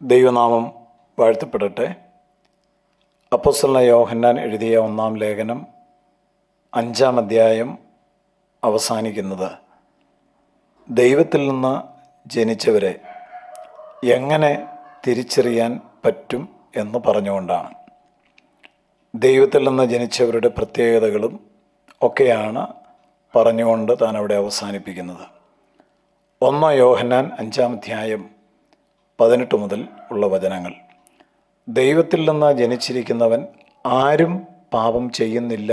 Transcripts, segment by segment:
ദൈവനാമം വാഴ്ത്തപ്പെടട്ടെ. അപ്പോസ്തലനായ യോഹന്നാൻ എഴുതിയ 1-ാം ലേഖനം 5-ാം അധ്യായം അവസാനിക്കുന്നത് ദൈവത്തിൽ നിന്ന് ജനിച്ചവരെ എങ്ങനെ തിരിച്ചറിയാൻ പറ്റും എന്ന് പറഞ്ഞുകൊണ്ടാണ്. ദൈവത്തിൽ നിന്ന് ജനിച്ചവരുടെ പ്രത്യേകതകളും ഒക്കെയാണ് പറഞ്ഞുകൊണ്ട് താൻ അവിടെ അവസാനിപ്പിക്കുന്നത്. 1 യോഹന്നാൻ 5-ാം അധ്യായം 18 മുതൽ ഉള്ള വചനങ്ങൾ. ദൈവത്തിൽ നിന്ന് ജനിച്ചിരിക്കുന്നവൻ ആരും പാപം ചെയ്യുന്നില്ല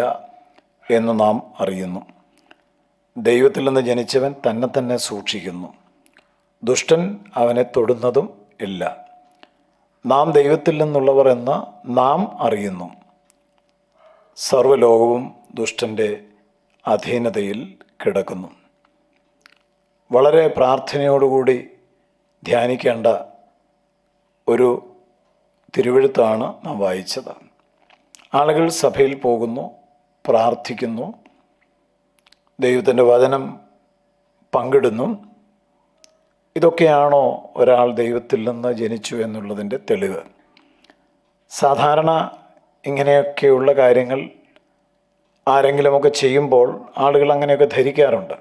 എന്ന് നാം അറിയുന്നു. ദൈവത്തിൽ നിന്ന് ജനിച്ചവൻ തന്നെ സൂക്ഷിക്കുന്നു, ദുഷ്ടൻ അവനെ തൊടുന്നതും ഇല്ല. നാം ദൈവത്തിൽ നിന്നുള്ളവർ എന്ന് നാം അറിയുന്നു. സർവ്വലോകവും ദുഷ്ടൻ്റെ അധീനതയിൽ കിടക്കുന്നു. വളരെ പ്രാർത്ഥനയോടുകൂടി ധ്യാനിക്കേണ്ട ഒരു തിരുവെഴുത്താണ് നാം വായിച്ചത്. ആളുകൾ സഭയിൽ പോകുന്നു, പ്രാർത്ഥിക്കുന്നു, ദൈവത്തിൻ്റെ വചനം പങ്കിടുന്നു. ഇതൊക്കെയാണോ ഒരാൾ ദൈവത്തിൽ നിന്ന് ജനിച്ചു എന്നുള്ളതിൻ്റെ തെളിവ്? സാധാരണ ഇങ്ങനെയൊക്കെയുള്ള കാര്യങ്ങൾ ആരെങ്കിലുമൊക്കെ ചെയ്യുമ്പോൾ ആളുകൾ അങ്ങനെയൊക്കെ ധരിക്കാറുണ്ട്.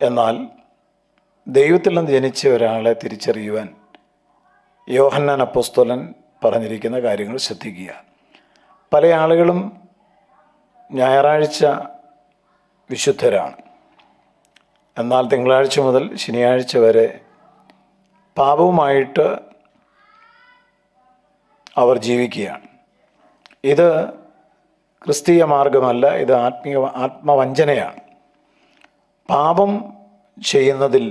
എന്നാൽ ദൈവത്തിൽ നിന്ന് ജനിച്ച ഒരാളെ തിരിച്ചറിയുവാൻ യോഹന്നാൻ അപ്പോസ്തലൻ പറഞ്ഞിരിക്കുന്ന കാര്യങ്ങൾ ശ്രദ്ധിക്കുക. പല ആളുകളും ഞായറാഴ്ച വിശുദ്ധരാണ്, എന്നാൽ തിങ്കളാഴ്ച മുതൽ ശനിയാഴ്ച വരെ പാപവുമായിട്ട് അവർ ജീവിക്കുകയാണ്. ഇത് ക്രിസ്തീയ മാർഗമല്ല, ഇത് ആത്മവഞ്ചനയാണ്. പാപം ചെയ്യുന്നതിൽ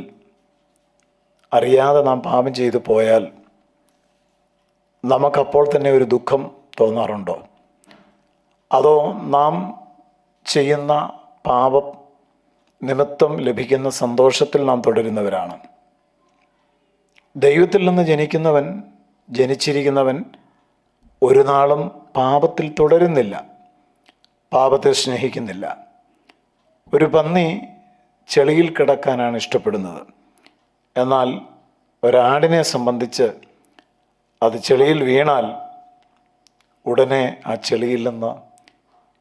അറിയാതെ നാം പാപം ചെയ്തു പോയാൽ നമുക്കപ്പോൾ തന്നെ ഒരു ദുഃഖം തോന്നാറുണ്ടോ? അതോ നാം ചെയ്യുന്ന പാപം നിമിത്തം ലഭിക്കുന്ന സന്തോഷത്തിൽ നാം തുടരുന്നവരാണ്? ദൈവത്തിൽ നിന്ന് ജനിച്ചിരിക്കുന്നവൻ ഒരു നാളും പാപത്തിൽ തുടരുന്നില്ല, പാപത്തെ സ്നേഹിക്കുന്നില്ല. ഒരു പന്നി ചെളിയിൽ കിടക്കാനാണ് ഇഷ്ടപ്പെടുന്നത്. എന്നാൽ ഒരാടിനെ സംബന്ധിച്ച് അത് ചെളിയിൽ വീണാൽ ഉടനെ ആ ചെളിയിൽ നിന്ന്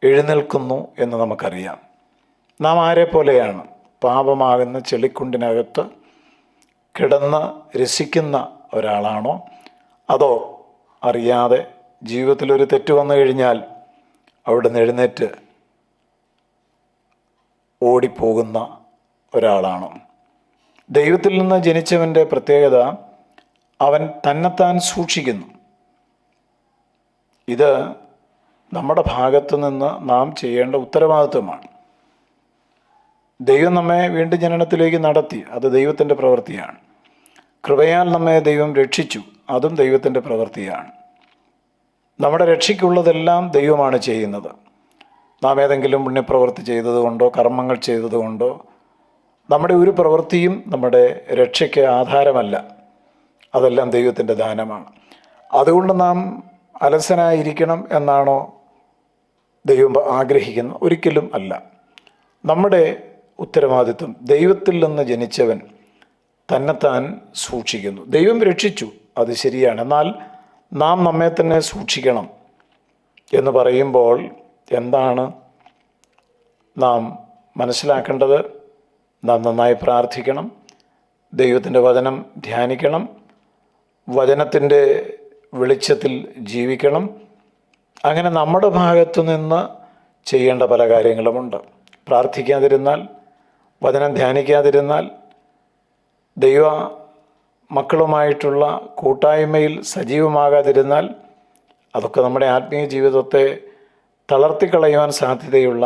എഴുന്നേൽക്കുന്നു എന്ന് നമുക്കറിയാം. നാം ആരെ പോലെയാണ്? പാപമാകുന്ന ചെളിക്കുണ്ടിനകത്ത് കിടന്ന് രസിക്കുന്ന ഒരാളാണോ? അതോ അറിയാതെ ജീവിതത്തിലൊരു തെറ്റ് വന്നു കഴിഞ്ഞാൽ അവിടെ നിന്ന് എഴുന്നേറ്റ് ഓടിപ്പോകുന്ന ഒരാളാണോ? ദൈവത്തിൽ നിന്ന് ജനിച്ചവൻ്റെ പ്രത്യേകത, അവൻ തന്നെത്താൻ സൂക്ഷിക്കുന്നു. ഇത് നമ്മുടെ ഭാഗത്തു നിന്ന് നാം ചെയ്യേണ്ട ഉത്തരവാദിത്വമാണ്. ദൈവം നമ്മെ വീണ്ടും ജനനത്തിലേക്ക് നടത്തി, അത് ദൈവത്തിൻ്റെ പ്രവൃത്തിയാണ്. കൃപയാൽ നമ്മെ ദൈവം രക്ഷിച്ചു, അതും ദൈവത്തിൻ്റെ പ്രവൃത്തിയാണ്. നമ്മുടെ രക്ഷയ്ക്കുള്ളതെല്ലാം ദൈവമാണ് ചെയ്യുന്നത്. നാം ഏതെങ്കിലും പുണ്യപ്രവൃത്തി ചെയ്തതുകൊണ്ടോ കർമ്മങ്ങൾ ചെയ്തതുകൊണ്ടോ നമ്മുടെ ഒരു പ്രവൃത്തിയും നമ്മുടെ രക്ഷയ്ക്ക് ആധാരമല്ല. അതെല്ലാം ദൈവത്തിൻ്റെ ദാനമാണ്. അതുകൊണ്ട് നാം അലസനായിരിക്കണം എന്നാണോ ദൈവം ആഗ്രഹിക്കുന്നത്? ഒരിക്കലും അല്ല. നമ്മുടെ ഉത്തരവാദിത്വം, ദൈവത്തിൽ നിന്ന് ജനിച്ചവൻ തന്നെത്താൻ സൂക്ഷിക്കുന്നു. ദൈവം രക്ഷിച്ചു, അത് ശരിയാണ്. എന്നാൽ നാം നമ്മെ തന്നെ സൂക്ഷിക്കണം എന്ന് പറയുമ്പോൾ എന്താണ് നാം മനസ്സിലാക്കേണ്ടത്? നാം നന്നായി പ്രാർത്ഥിക്കണം, ദൈവത്തിൻ്റെ വചനം ധ്യാനിക്കണം, വചനത്തിൻ്റെ വെളിച്ചത്തിൽ ജീവിക്കണം. അങ്ങനെ നമ്മുടെ ഭാഗത്തു നിന്ന് ചെയ്യേണ്ട പല കാര്യങ്ങളുമുണ്ട്. പ്രാർത്ഥിക്കാതിരുന്നാൽ, വചനം ധ്യാനിക്കാതിരുന്നാൽ, ദൈവ മക്കളുമായിട്ടുള്ള കൂട്ടായ്മയിൽ സജീവമാകാതിരുന്നാൽ അതൊക്കെ നമ്മുടെ ആത്മീയ ജീവിതത്തെ തളർത്തിക്കളയുവാൻ സാധ്യതയുള്ള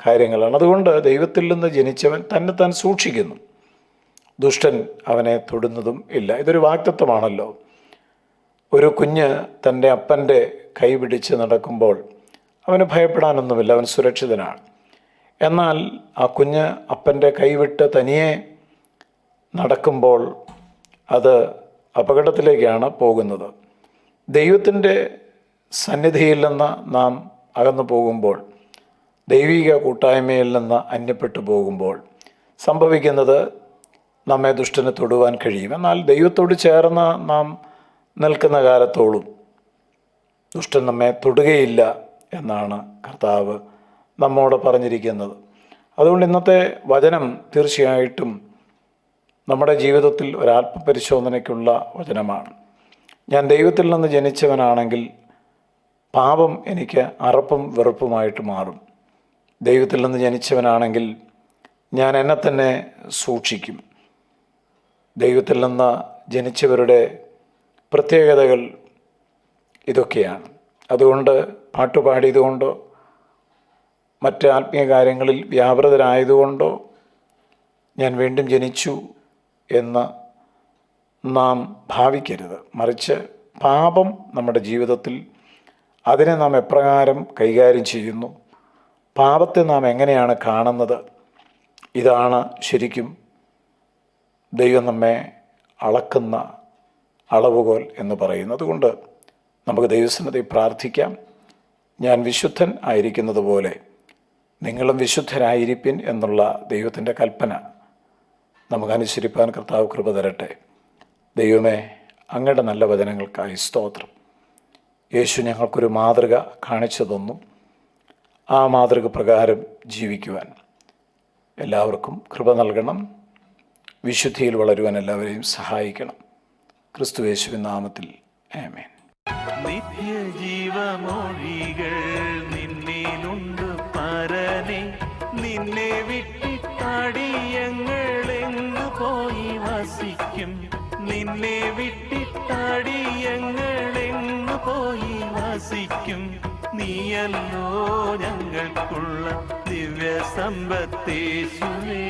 കാര്യങ്ങളാണ്. അതുകൊണ്ട് ദൈവത്തിൽ നിന്ന് ജനിച്ചവൻ തന്നെത്താൻ സൂക്ഷിക്കുന്നു, ദുഷ്ടൻ അവനെ തൊടുന്നതും ഇല്ല. ഇതൊരു വാഗ്ദത്തമാണല്ലോ. ഒരു കുഞ്ഞ് തൻ്റെ അപ്പൻ്റെ കൈ പിടിച്ച് നടക്കുമ്പോൾ അവന് ഭയപ്പെടാനൊന്നുമില്ല, അവൻ സുരക്ഷിതനാണ്. എന്നാൽ ആ കുഞ്ഞ് അപ്പൻ്റെ കൈവിട്ട് തനിയെ നടക്കുമ്പോൾ അത് അപകടത്തിലേക്കാണ് പോകുന്നത്. ദൈവത്തിൻ്റെ സന്നിധിയിൽ നിന്ന് നാം അകന്നു പോകുമ്പോൾ, ദൈവിക കൂട്ടായ്മയിൽ നിന്ന് അന്യപ്പെട്ടു പോകുമ്പോൾ സംഭവിക്കുന്നത് നമ്മെ ദുഷ്ടന് തൊടുവാൻ കഴിയും. എന്നാൽ ദൈവത്തോട് ചേർന്ന് നാം നിൽക്കുന്ന കാലത്തോളം ദുഷ്ടൻ നമ്മെ തൊടുകയില്ല എന്നാണ് കർത്താവ് നമ്മോട് പറഞ്ഞിരിക്കുന്നത്. അതുകൊണ്ട് ഇന്നത്തെ വചനം തീർച്ചയായിട്ടും നമ്മുടെ ജീവിതത്തിൽ ഒരാത്മപരിശോധനയ്ക്കുള്ള വചനമാണ്. ഞാൻ ദൈവത്തിൽ നിന്ന് ജനിച്ചവനാണെങ്കിൽ പാപം എനിക്ക് അറപ്പും വെറുപ്പുമായിട്ട് മാറും. ദൈവത്തിൽ നിന്ന് ജനിച്ചവനാണെങ്കിൽ ഞാൻ എന്നെ തന്നെ സൂക്ഷിക്കും. ദൈവത്തിൽ നിന്ന് ജനിച്ചവരുടെ പ്രത്യേകതകൾ ഇതൊക്കെയാണ്. അതുകൊണ്ട് പാട്ടുപാടിയതുകൊണ്ടോ മറ്റ് ആത്മീയ കാര്യങ്ങളിൽ വ്യാപൃതരായതുകൊണ്ടോ ഞാൻ വീണ്ടും ജനിച്ചു എന്ന് നാം ഭാവിക്കരുത്. മറിച്ച് പാപം നമ്മുടെ ജീവിതത്തിൽ അതിനെ നാം എപ്രകാരം കൈകാര്യം ചെയ്യുന്നു, പാപത്തെ നാം എങ്ങനെയാണ് കാണുന്നത്, ഇതാണ് ശരിക്കും ദൈവം നമ്മെ അളക്കുന്ന അളവുകോൽ എന്ന് പറയുന്നത്. അതുകൊണ്ട് നമുക്ക് ദൈവസന്നിധിയിൽ പ്രാർത്ഥിക്കാം. ഞാൻ വിശുദ്ധൻ ആയിരിക്കുന്നത് പോലെ നിങ്ങളും വിശുദ്ധരായിരിപ്പിൻ എന്നുള്ള ദൈവത്തിൻ്റെ കൽപ്പന നമുക്കനുസരിപ്പാൻ കർത്താവ് കൃപ തരട്ടെ. ദൈവമേ, അങ്ങയുടെ നല്ല വചനങ്ങൾക്കായി സ്തോത്രം. യേശു ഞങ്ങൾക്കൊരു മാതൃക കാണിച്ചു തന്നു. ആ മാതൃക പ്രകാരം ജീവിക്കുവാൻ എല്ലാവർക്കും കൃപ നൽകണം. വിശുദ്ധിയിൽ വളരുവാൻ എല്ലാവരെയും സഹായിക്കണം. ക്രിസ്തുയേശുവിൻ നാമത്തിൽ ആമേൻ. നിത്യജീവമൊഴികൾ നിന്നിലുണ്ട് പരനെ, നിന്നെ വിട്ടിട്ടാടിയങ്ങളെങ്ങു പോയി വസിക്കും, നിന്നെ വിട്ടിട്ടാടിയങ്ങളെങ്ങു പോയി വസിക്കും. നീയല്ലോ ഞങ്ങൾക്കുള്ള ദിവ്യ സമ്പത്തേശുവേ.